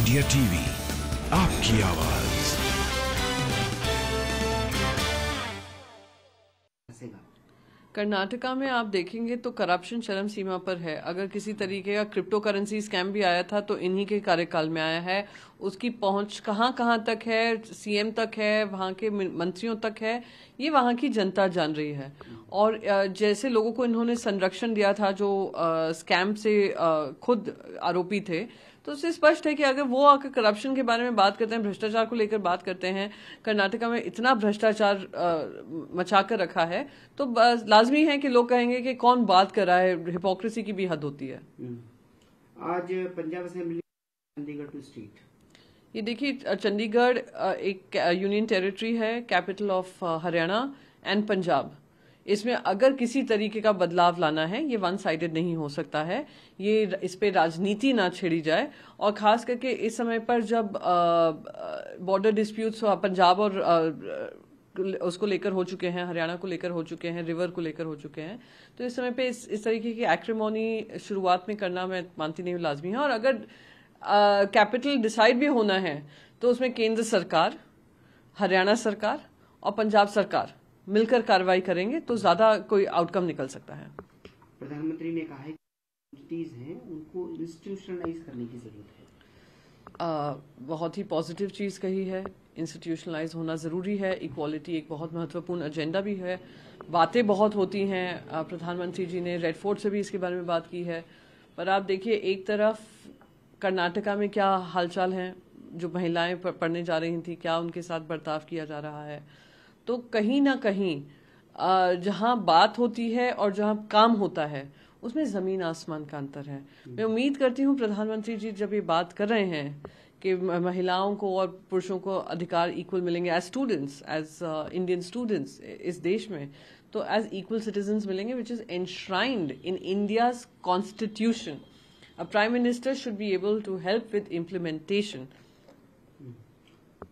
India TV, आपकी आवाज। कर्नाटका में आप देखेंगे तो करप्शन चरम सीमा पर है। अगर किसी तरीके का क्रिप्टो करेंसी स्कैम भी आया था तो इन्हीं के कार्यकाल में आया है। उसकी पहुंच कहां कहां तक है, सीएम तक है, वहां के मंत्रियों तक है, ये वहां की जनता जान रही है। और जैसे लोगों को इन्होंने संरक्षण दिया था जो स्कैम से खुद आरोपी थे, तो उससे स्पष्ट है कि अगर वो आकर करप्शन के बारे में बात करते हैं, भ्रष्टाचार को लेकर बात करते हैं, कर्नाटका में इतना भ्रष्टाचार मचा कर रखा है, तो लाजमी है कि लोग कहेंगे कि कौन बात कर रहा है, हिपोक्रेसी की भी हद होती है। आज Punjab assembly Chandigarh to state, ये देखिए चंडीगढ़ एक यूनियन टेरिटरी है, capital of Haryana and Punjab. इसमें अगर किसी तरीके का बदलाव लाना है, ये वन साइडेड नहीं हो सकता है, ये इस पे राजनीति ना छेड़ी जाए। और खास करके इस समय पर जब बॉर्डर डिस्प्यूट्स पंजाब और उसको लेकर हो चुके हैं, हरियाणा को लेकर हो चुके हैं, रिवर को लेकर हो चुके हैं, तो इस समय पे इस तरीके की एक्रिमोनी शुरुआत में करना मैं मानती नहीं हूँ लाजमी है। और अगर कैपिटल डिसाइड भी होना है तो उसमें केंद्र सरकार, हरियाणा सरकार और पंजाब सरकार मिलकर कार्रवाई करेंगे तो ज्यादा कोई आउटकम निकल सकता है। प्रधानमंत्री ने कहा है कि हैं उनको इंस्टीट्यूशनलाइज करने की जरूरत है। बहुत ही पॉजिटिव चीज कही है, इंस्टीट्यूशनलाइज होना जरूरी है। इक्वालिटी एक बहुत महत्वपूर्ण एजेंडा भी है। बातें बहुत होती हैं, प्रधानमंत्री जी ने रेड फोर्ट से भी इसके बारे में बात की है। पर आप देखिए एक तरफ कर्नाटका में क्या हालचाल है, जो महिलाएं पढ़ने जा रही थी, क्या उनके साथ बर्ताव किया जा रहा है। तो कहीं ना कहीं जहां बात होती है और जहां काम होता है उसमें जमीन आसमान का अंतर है। मैं उम्मीद करती हूं प्रधानमंत्री जी जब ये बात कर रहे हैं कि महिलाओं को और पुरुषों को अधिकार इक्वल मिलेंगे as students, as Indian students इस देश में, तो एज इक्वल सिटीजन्स मिलेंगे, which is enshrined in India's constitution. A prime minister should be able to help with implementation.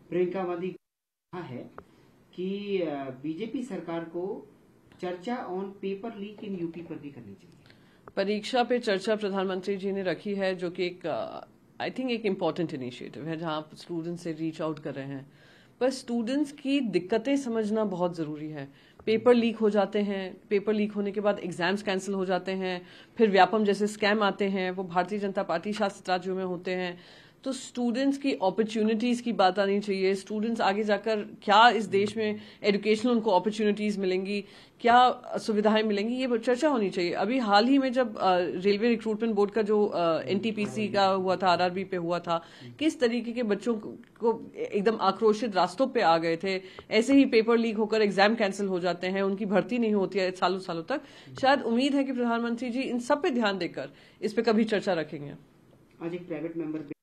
Priyanka Gandhi कहा है कि बीजेपी सरकार को चर्चा on paper leak in UP पर भी करनी चाहिए। परीक्षा पे चर्चा प्रधानमंत्री जी ने रखी है, जो कि एक आई थिंक एक इम्पॉर्टेंट इनिशिएटिव है, जहां आप स्टूडेंट्स से रीच आउट कर रहे हैं। पर स्टूडेंट्स की दिक्कतें समझना बहुत जरूरी है। पेपर लीक हो जाते हैं, पेपर लीक होने के बाद एग्जाम्स कैंसिल हो जाते हैं, फिर व्यापम जैसे स्कैम आते हैं, वो भारतीय जनता पार्टी शासित राज्यों में होते हैं। तो स्टूडेंट्स की अपॉर्चुनिटीज की बात आनी चाहिए। स्टूडेंट्स आगे जाकर क्या इस देश में एजुकेशनल उनको अपॉर्चुनिटीज मिलेंगी, क्या सुविधाएं मिलेंगी, ये चर्चा होनी चाहिए। अभी हाल ही में जब रेलवे रिक्रूटमेंट बोर्ड का जो एनटीपीसी का हुआ था, आरआरबी पे हुआ था, किस तरीके के बच्चों को एकदम आक्रोशित रास्तों पे आ गए थे। ऐसे ही पेपर लीक होकर एग्जाम कैंसिल हो जाते हैं, उनकी भर्ती नहीं होती है सालों सालों तक। शायद उम्मीद है कि प्रधानमंत्री जी इन सब पे ध्यान देकर इस पे कभी चर्चा रखेंगे। आज एक प्राइवेट मेंबर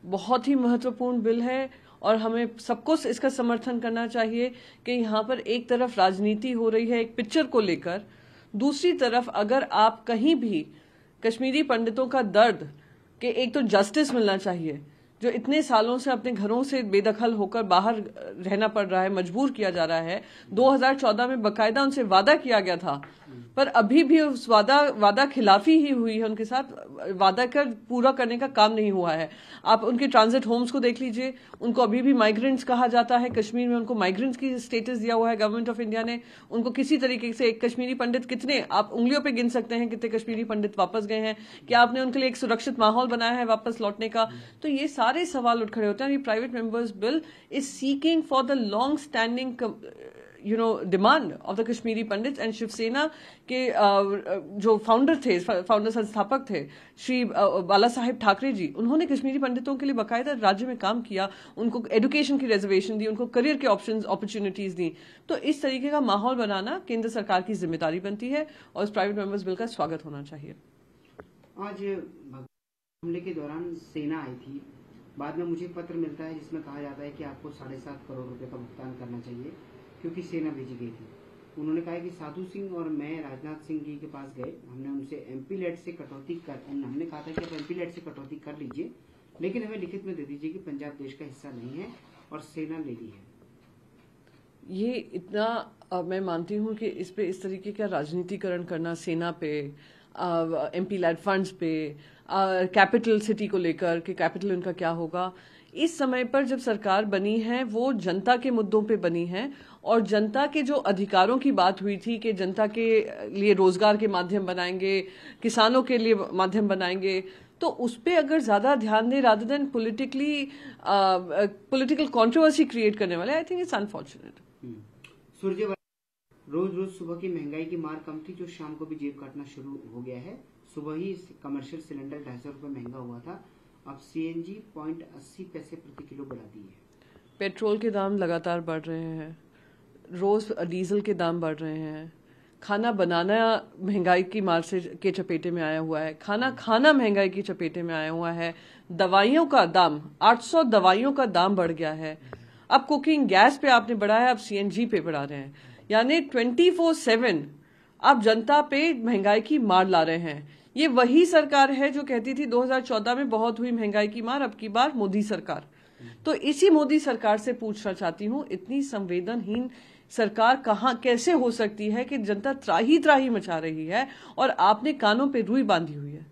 बहुत ही महत्वपूर्ण बिल है और हमें सबको इसका समर्थन करना चाहिए कि यहाँ पर एक तरफ राजनीति हो रही है एक पिक्चर को लेकर, दूसरी तरफ अगर आप कहीं भी कश्मीरी पंडितों का दर्द कि एक तो जस्टिस मिलना चाहिए, जो इतने सालों से अपने घरों से बेदखल होकर बाहर रहना पड़ रहा है, मजबूर किया जा रहा है। 2014 में बकायदा उनसे वादा किया गया था, पर अभी भी उस वादा खिलाफी ही हुई है उनके साथ, वादा कर पूरा करने का काम नहीं हुआ है। आप उनके ट्रांजिट होम्स को देख लीजिए, उनको अभी भी माइग्रेंट्स कहा जाता है। कश्मीर में उनको माइग्रेंट्स की स्टेटस दिया हुआ है गवर्नमेंट ऑफ इंडिया ने। उनको किसी तरीके से एक कश्मीरी पंडित, कितने आप उंगलियों पे गिन सकते हैं कितने कश्मीरी पंडित वापस गए हैं, क्या आपने उनके लिए एक सुरक्षित माहौल बनाया है वापस लौटने का। तो ये सारे सवाल उठ खड़े होते हैं। ये private members bill is seeking for the long standing demand of the Kashmiri Pandit. And Shiv Sena के जो फाउंडर संस्थापक थे श्री बाला साहेब ठाकरे जी, उन्होंने कश्मीरी पंडितों के लिए बाकायदा राज्य में काम किया, उनको एजुकेशन की रिजर्वेशन दी, उनको करियर के ऑप्शंस अपॉर्चुनिटीज दी। तो इस तरीके का माहौल बनाना केंद्र सरकार की जिम्मेदारी बनती है और इस प्राइवेट मेंबर्स बिल का स्वागत होना चाहिए। आज हमले के दौरान सेना आई थी, बाद में मुझे पत्र मिलता है जिसमें कहा जाता है कि आपको 7.5 करोड़ रुपए का भुगतान करना चाहिए क्योंकि सेना भेजी गई थी। उन्होंने कहा कि साधु सिंह और मैं राजनाथ सिंह जी के पास गए, हमने उनसे एमपी लेट से कटौती कर, हमने कहा था कि आप एमपी लेट से कटौती कर लीजिए, लेकिन हमें लिखित में दे दीजिए कि पंजाब देश का हिस्सा नहीं है और सेना ले ली है। ये इतना मैं मानती हूँ कि इस पे इस तरीके का राजनीतिकरण करना सेना पे, एमपी लैड फंड्स पे, कैपिटल सिटी को लेकर कि कैपिटल उनका क्या होगा। इस समय पर जब सरकार बनी है वो जनता के मुद्दों पे बनी है, और जनता के जो अधिकारों की बात हुई थी कि जनता के लिए रोजगार के माध्यम बनाएंगे, किसानों के लिए माध्यम बनाएंगे, तो उस पे अगर ज्यादा ध्यान दें rather than political controversy create करने वाले, आई थिंक इट्स अनफॉर्चुनेट। सूर्य रोज सुबह की महंगाई की मार कम थी, जो शाम को भी जेब काटना शुरू हो गया है। सुबह ही कमर्शियल सिलेंडर 250 रुपए महंगा हुआ था, अब सीएनजी 0.80 पैसे प्रति किलो बढ़ा दी है। पेट्रोल के दाम लगातार बढ़ रहे हैं, रोज डीजल के दाम बढ़ रहे हैं, खाना बनाना महंगाई की मार से के चपेटे में आया हुआ है, खाना खाना महंगाई की चपेटे में आया हुआ है, दवाइयों का दाम 800 दवाइयों का दाम बढ़ गया है, अब कुकिंग गैस पे आपने बढ़ाया, अब सीएनजी पे बढ़ा रहे हैं, यानी 24/7 आप जनता पे महंगाई की मार ला रहे हैं। ये वही सरकार है जो कहती थी 2014 में बहुत हुई महंगाई की मार, अब की बार मोदी सरकार। तो इसी मोदी सरकार से पूछना चाहती हूँ, इतनी संवेदनहीन सरकार कहाँ कैसे हो सकती है कि जनता त्राही त्राही मचा रही है और आपने कानों पे रुई बांधी हुई है।